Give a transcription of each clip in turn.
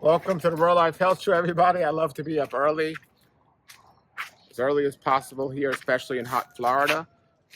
Welcome to the Real Life Health Show, everybody. I love to be up early as possible here, especially in hot Florida.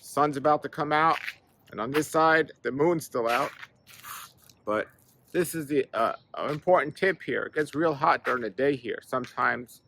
Sun's about to come out, and on this side, the moon's still out. But this is the important tip here. It gets real hot during the day here. Sometimes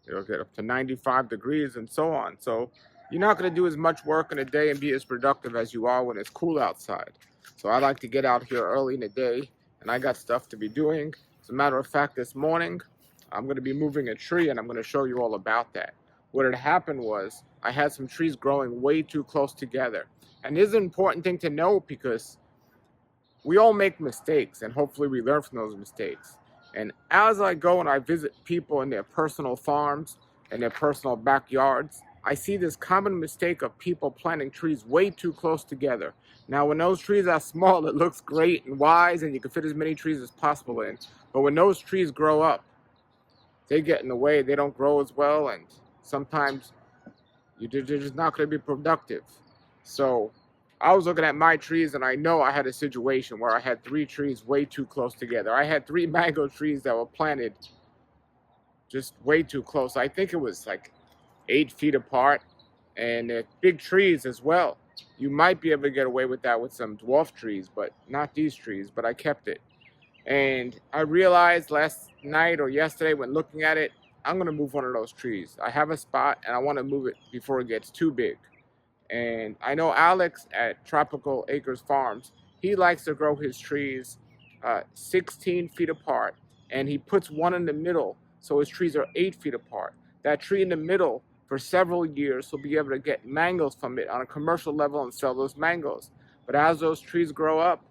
it'll get up to 95 degrees and so on. So you're not going to do as much work in a day and be as productive as you are when it's cool outside. So I like to get out here early in the day, and I got stuff to be doing. As a matter of fact, this morning, I'm going to be moving a tree, and I'm going to show you all about that. What had happened was I had some trees growing way too close together. And this is an important thing to know because we all make mistakes, and hopefully we learn from those mistakes. And as I go and I visit people in their personal farms and their personal backyards, I see this common mistake of people planting trees way too close together. Now, when those trees are small, it looks great and wise, and you can fit as many trees as possible in. But when those trees grow up, they get in the way. They don't grow as well, and sometimes they're just not going to be productive. So I was looking at my trees, and I know I had a situation where I had 3 trees way too close together. I had 3 mango trees that were planted just way too close. I think it was like 8 feet apart, and they're big trees as well. You might be able to get away with that with some dwarf trees, but not these trees, but I kept it. And I realized last night or yesterday when looking at it, I'm going to move one of those trees. I have a spot, and I want to move it before it gets too big. And I know Alex at Tropical Acres Farms, he likes to grow his trees 16 feet apart, and he puts one in the middle, so his trees are 8 feet apart. That tree in the middle, for several years, he'll be able to get mangoes from it on a commercial level and sell those mangoes. But as those trees grow up,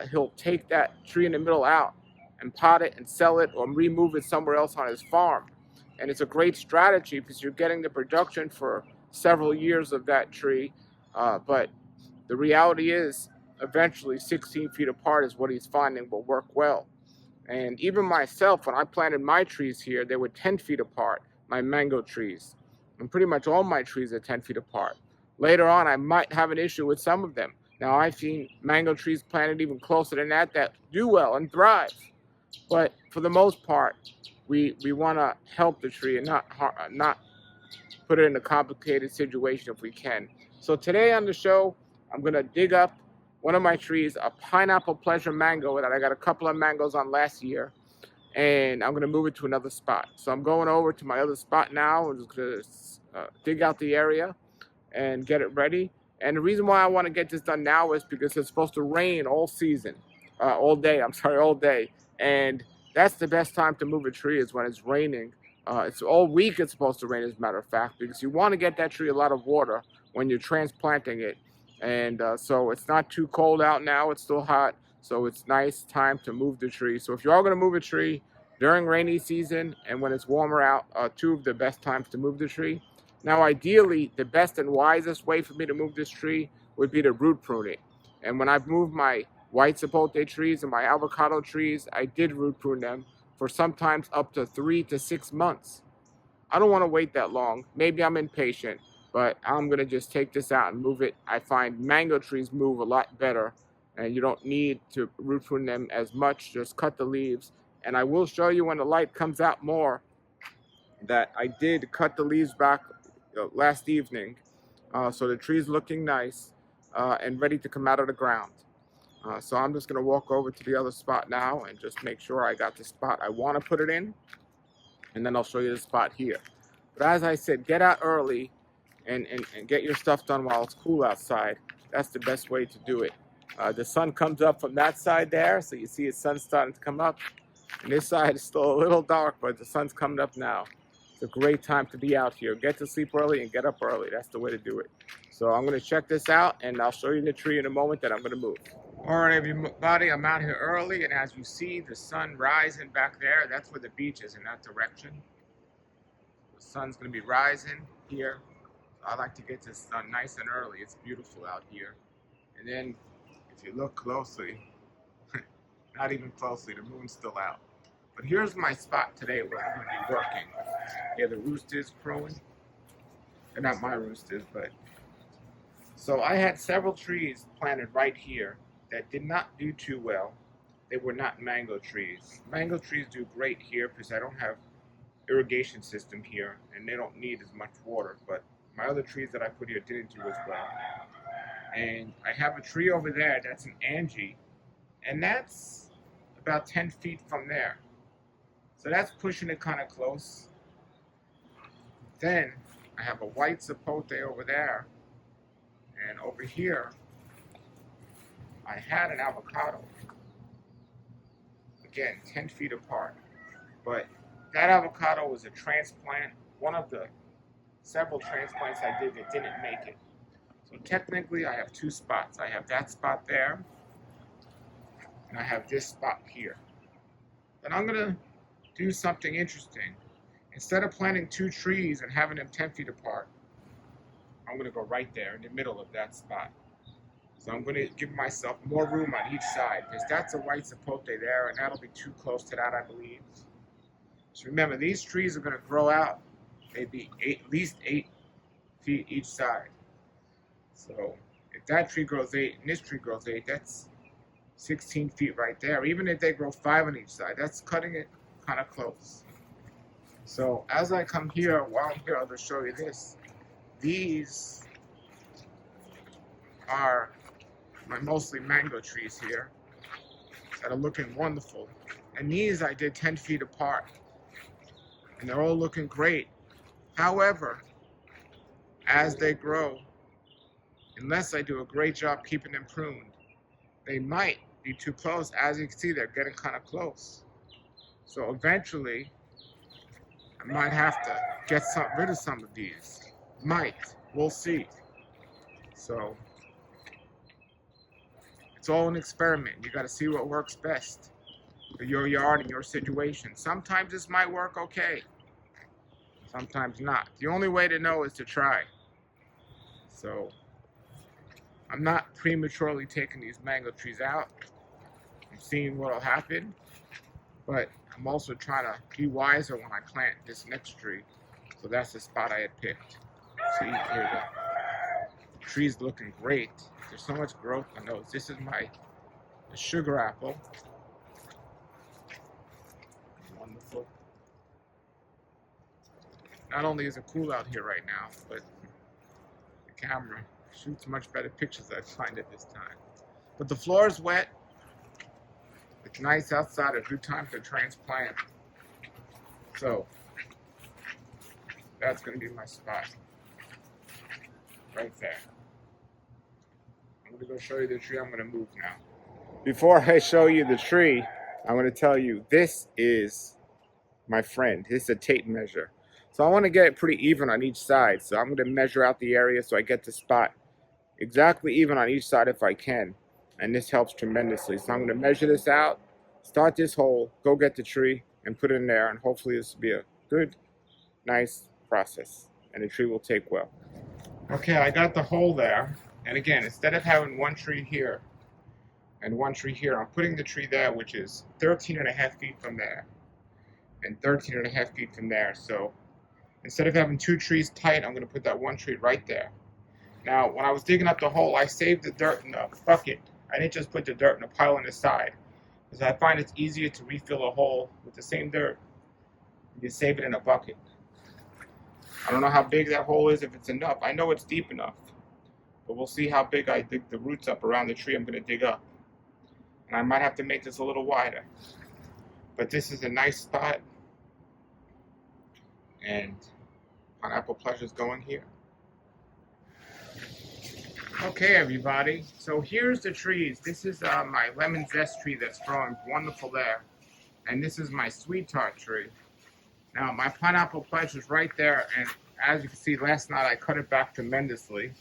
he'll take that tree in the middle out and pot it and sell it or remove it somewhere else on his farm. And it's a great strategy because you're getting the production for several years of that tree. But the reality is, eventually 16 feet apart is what he's finding will work well. And even myself, when I planted my trees here, they were 10 feet apart, my mango trees. And pretty much all my trees are 10 feet apart. Later on, I might have an issue with some of them. Now, I've seen mango trees planted even closer than that do well and thrive. But for the most part, we want to help the tree and not put it in a complicated situation if we can. So today on the show, I'm going to dig up one of my trees, a pineapple pleasure mango that I got a couple of mangoes on last year, and I'm going to move it to another spot. So I'm going over to my other spot now. I'm just going to dig out the area and get it ready. And the reason why I want to get this done now is because it's supposed to rain all day. And that's the best time to move a tree is when it's raining. It's all week it's supposed to rain, as a matter of fact, because you want to get that tree a lot of water when you're transplanting it. And so it's not too cold out now. It's still hot. So it's nice time to move the tree. So if you are going to move a tree during rainy season and when it's warmer out, 2 of the best times to move the tree. Now, ideally, the best and wisest way for me to move this tree would be to root prune it. And when I've moved my white sapote trees and my avocado trees, I did root prune them for sometimes up to 3 to 6 months. I don't want to wait that long. Maybe I'm impatient, but I'm going to just take this out and move it. I find mango trees move a lot better, and you don't need to root prune them as much. Just cut the leaves. And I will show you when the light comes out more that I did cut the leaves back last evening. So the tree's looking nice and ready to come out of the ground. So I'm just going to walk over to the other spot now and just make sure I got the spot I want to put it in. And then I'll show you the spot here. But as I said, get out early and get your stuff done while it's cool outside. That's the best way to do it. The sun comes up from that side there, so you see the sun starting to come up. And this side is still a little dark, but the sun's coming up now. It's a great time to be out here. Get to sleep early and get up early. That's the way to do it. So I'm going to check this out, and I'll show you the tree in a moment that I'm going to move. All right, everybody, I'm out here early, and as you see the sun rising back there, that's where the beach is, in that direction. The sun's going to be rising here. So I like to get this done nice and early. It's beautiful out here. And then if you look closely, not even closely, the moon's still out. But here's my spot today where I'm going to be working. Yeah, the roosters crowing. They're not my roosters, but... So I had several trees planted right here that did not do too well. they were not mango trees. Mango trees do great here because I don't have irrigation system here and they don't need as much water, but my other trees that I put here didn't do as well. And I have a tree over there that's an Angie, and that's about 10 feet from there. So that's pushing it kind of close. Then I have a white sapote over there, and over here I had an avocado. Again, 10 feet apart. But that avocado was a transplant, one of the several transplants I did that didn't make it. So technically I have two spots. I have that spot there, and I have this spot here. And I'm gonna do something interesting. Instead of planting two trees and having them 10 feet apart, I'm gonna go right there in the middle of that spot. So I'm gonna give myself more room on each side, because that's a white sapote there, and that'll be too close to that, I believe. So remember, these trees are gonna grow out maybe at least 8 feet each side. So if that tree grows 8 and this tree grows 8, that's 16 feet right there. Even if they grow 5 on each side, that's cutting it kind of close. So as I come here, while I'm here, I'll just show you this. These are my mostly mango trees here that are looking wonderful. And these I did 10 feet apart. And they're all looking great. However, as they grow, unless I do a great job keeping them pruned, they might be too close. As you can see, they're getting kind of close. So eventually, I might have to get rid of some of these. Might. We'll see. So it's all an experiment. You got to see what works best for your yard and your situation. Sometimes this might work okay. Sometimes not. The only way to know is to try. So I'm not prematurely taking these mango trees out. I'm seeing what will happen. But I'm also trying to be wiser when I plant this next tree. So that's the spot I had picked. See, here the tree's looking great. There's so much growth on those. This is the sugar apple. Wonderful. Not only is it cool out here right now, but the camera shoots much better pictures I find at this time. But the floor is wet. It's nice outside. A good time to transplant. So that's going to be my spot right there. I'm going to go show you the tree. I'm going to move now. Before I show you the tree, I'm going to tell you this is my friend. This is a tape measure. So I want to get it pretty even on each side. So I'm going to measure out the area so I get the spot exactly even on each side if I can. And this helps tremendously. So I'm going to measure this out, start this hole, go get the tree, and put it in there. And hopefully this will be a good, nice process. And the tree will take well. Okay, I got the hole there. And again, instead of having one tree here and one tree here, I'm putting the tree there, which is 13.5 feet from there. And 13.5 feet from there. So instead of having two trees tight, I'm going to put that one tree right there. Now, when I was digging up the hole, I saved the dirt in a bucket. I didn't just put the dirt in a pile on the side, because I find it's easier to refill a hole with the same dirt. You save it in a bucket. I don't know how big that hole is, if it's enough. I know it's deep enough, but we'll see how big I dig the roots up around the tree I'm going to dig up. And I might have to make this a little wider. But this is a nice spot. And Pineapple Pleasure's going here. Okay, everybody. So here's the trees. This is my lemon zest tree that's growing wonderful there. And this is my sweet tart tree. Now, my Pineapple Pleasure's right there. And as you can see, last night I cut it back tremendously.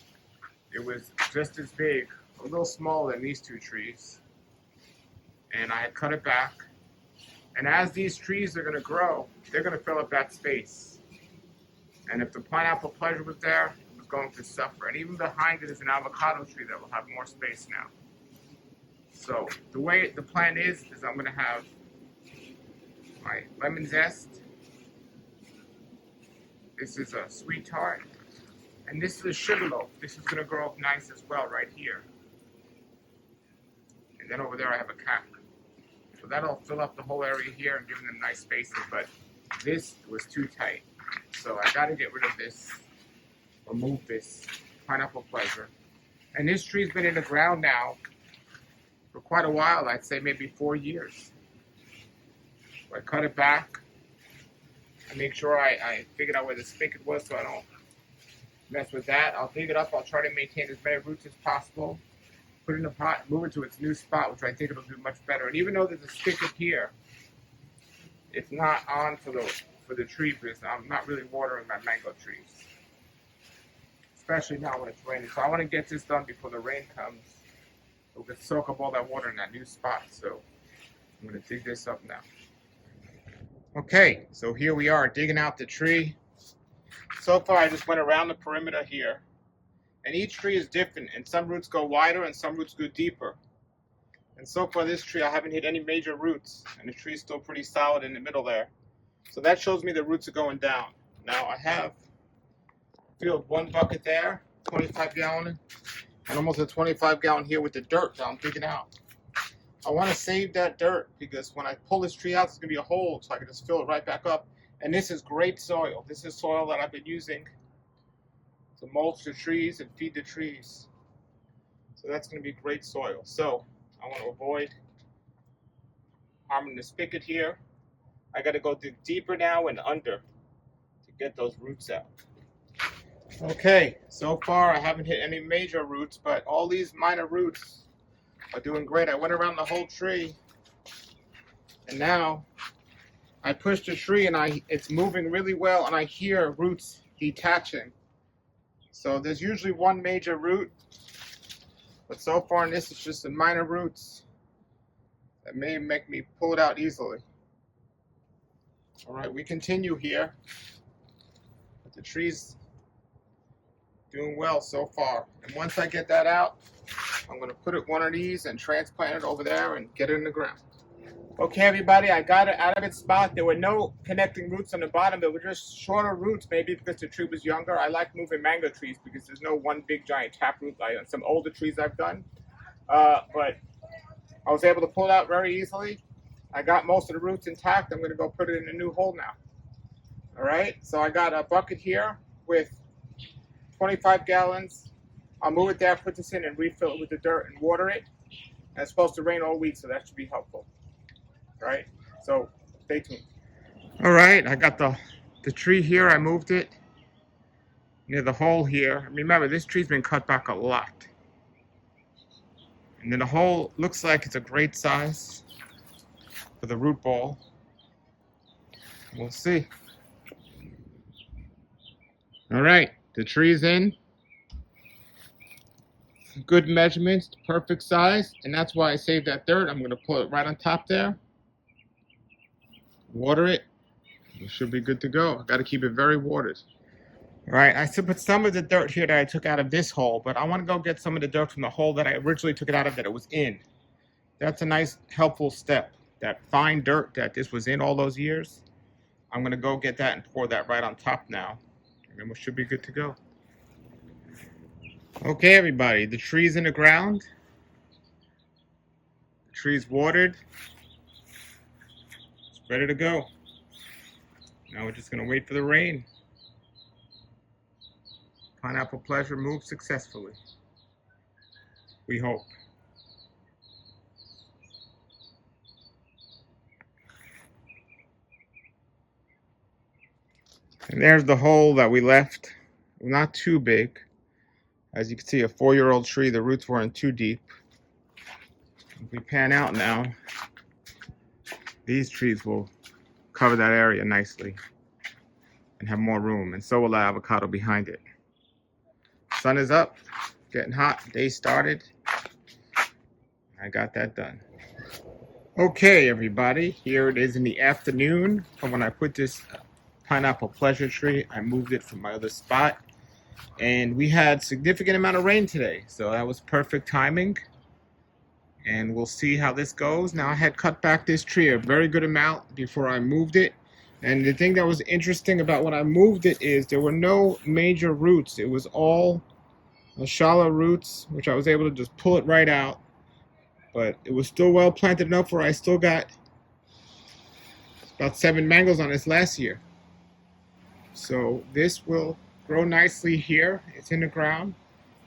It was just as big, a little smaller than these two trees. And I had cut it back. And as these trees are going to grow, they're going to fill up that space. And if the Pineapple Pleasure was there, it was going to suffer. And even behind it is an avocado tree that will have more space now. So the way the plan is I'm going to have my lemon zest. This is a sweet tart. And this is a sugarloaf. This is going to grow up nice as well right here. And then over there I have a cap. So that'll fill up the whole area here and give them nice spaces, but this was too tight. So I got to get rid of this, remove this pineapple pleasure. And this tree's been in the ground now for quite a while. I'd say maybe 4 years. So I cut it back. I make sure I figured out where the spigot was so I don't mess with that. I'll dig it up. I'll try to maintain as many roots as possible. Put it in a pot, move it to its new spot, which I think it'll do much better. And even though there's a spigot here, it's not on for the tree because I'm not really watering my mango trees, especially now when it's raining. So I want to get this done before the rain comes. So we can soak up all that water in that new spot. So I'm going to dig this up now. Okay, so here we are digging out the tree. So far I just went around the perimeter here. And each tree is different, and some roots go wider and some roots go deeper. And so far this tree I haven't hit any major roots, and the tree is still pretty solid in the middle there. So that shows me the roots are going down. Now I have filled one bucket there, 25 gallon, and almost a 25 gallon here with the dirt that I'm digging out. I want to save that dirt because when I pull this tree out, there's going to be a hole, so I can just fill it right back up. And this is great soil. This is soil that I've been using to mulch the trees and feed the trees. So that's going to be great soil. So I want to avoid harming the spigot here. I got to go dig deeper now and under to get those roots out. Okay, so far I haven't hit any major roots, but all these minor roots are doing great. I went around the whole tree, and now I pushed the tree and it's moving really well, and I hear roots detaching. So there's usually one major root, but so far in this it's just the minor roots that may make me pull it out easily. All right, we continue here, but the tree's doing well so far. And once I get that out, I'm going to put it one of these and transplant it over there and get it in the ground. Okay, everybody, I got it out of its spot. There were no connecting roots on the bottom. There were just shorter roots, maybe because the tree was younger. I like moving mango trees because there's no one big giant taproot like on some older trees I've done. But I was able to pull it out very easily. I got most of the roots intact. I'm going to go put it in a new hole now. All right, so I got a bucket here with 25 gallons. I'll move it there, put this in, and refill it with the dirt and water it. And it's supposed to rain all week, so that should be helpful. All right, so stay tuned. All right, I got the tree here. I moved it near the hole here. Remember, this tree's been cut back a lot. And then the hole looks like it's a great size for the root ball. We'll see. All right, the tree's in. Good measurements, perfect size, and that's why I saved that dirt. I'm going to put it right on top there. Water it. It should be good to go. I got to keep it very watered. All right, I put some of the dirt here that I took out of this hole, but I want to go get some of the dirt from the hole that I originally took it out of that it was in. That's a nice, helpful step. That fine dirt that this was in all those years, I'm going to go get that and pour that right on top now. And then we should be good to go. Okay, everybody, the tree's in the ground. The tree's watered. It's ready to go. Now we're just going to wait for the rain. Pineapple pleasure moved successfully. We hope. And there's the hole that we left. Not too big. As you can see, a 4-year-old tree, the roots weren't too deep. If we pan out now, these trees will cover that area nicely and have more room, and so will the avocado behind it. Sun is up, getting hot, day started. I got that done. Okay, everybody, here it is in the afternoon from when I put this pineapple pleasure tree. I moved it from my other spot. And we had significant amount of rain today, so that was perfect timing. And we'll see how this goes. Now I had cut back this tree a very good amount before I moved it. And the thing that was interesting about when I moved it is there were no major roots. It was all shallow roots, which I was able to just pull it right out but it was still well planted enough where I still got about 7 mangoes on this last year. So this will grow nicely here. It's in the ground,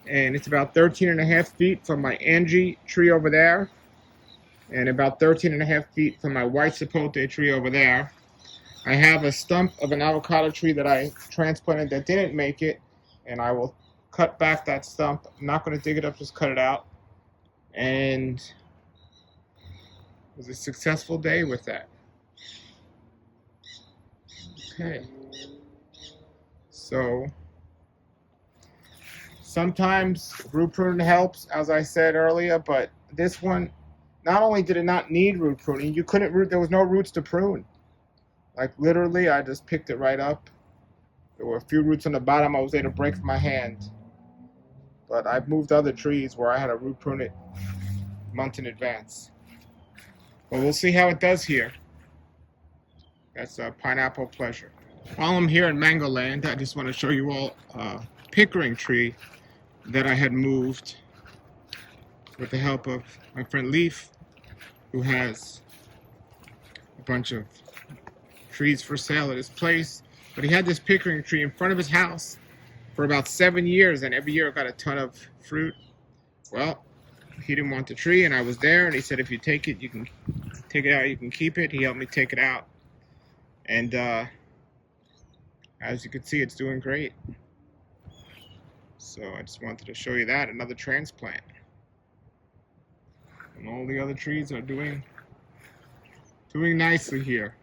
and it's about 13.5 feet from my Angie tree over there, and about 13.5 feet from my white sapote tree over there. I have a stump of an avocado tree that I transplanted that didn't make it, and I will cut back that stump. I'm not going to dig it up, just cut it out. And it was a successful day with that. Okay. So sometimes root pruning helps, as I said earlier, but this one, not only did it not need root pruning, there was no roots to prune. Like literally, I just picked it right up. There were a few roots on the bottom I was able to break from my hand. But I've moved other trees where I had to root prune it months in advance. But we'll see how it does here. That's a pineapple pleasure. While I'm here in Mango Land, I just want to show you all a pickering tree that I had moved with the help of my friend Leaf, who has a bunch of trees for sale at his place. But he had this pickering tree in front of his house for about 7 years, and every year it got a ton of fruit. Well, he didn't want the tree, and I was there, and he said, if you take it, you can take it out, you can keep it. He helped me take it out. And as you can see, it's doing great. So I just wanted to show you that, another transplant. And all the other trees are doing nicely here.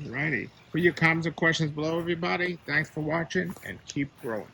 Alrighty. Put your comments or questions below, everybody. Thanks for watching, and keep growing.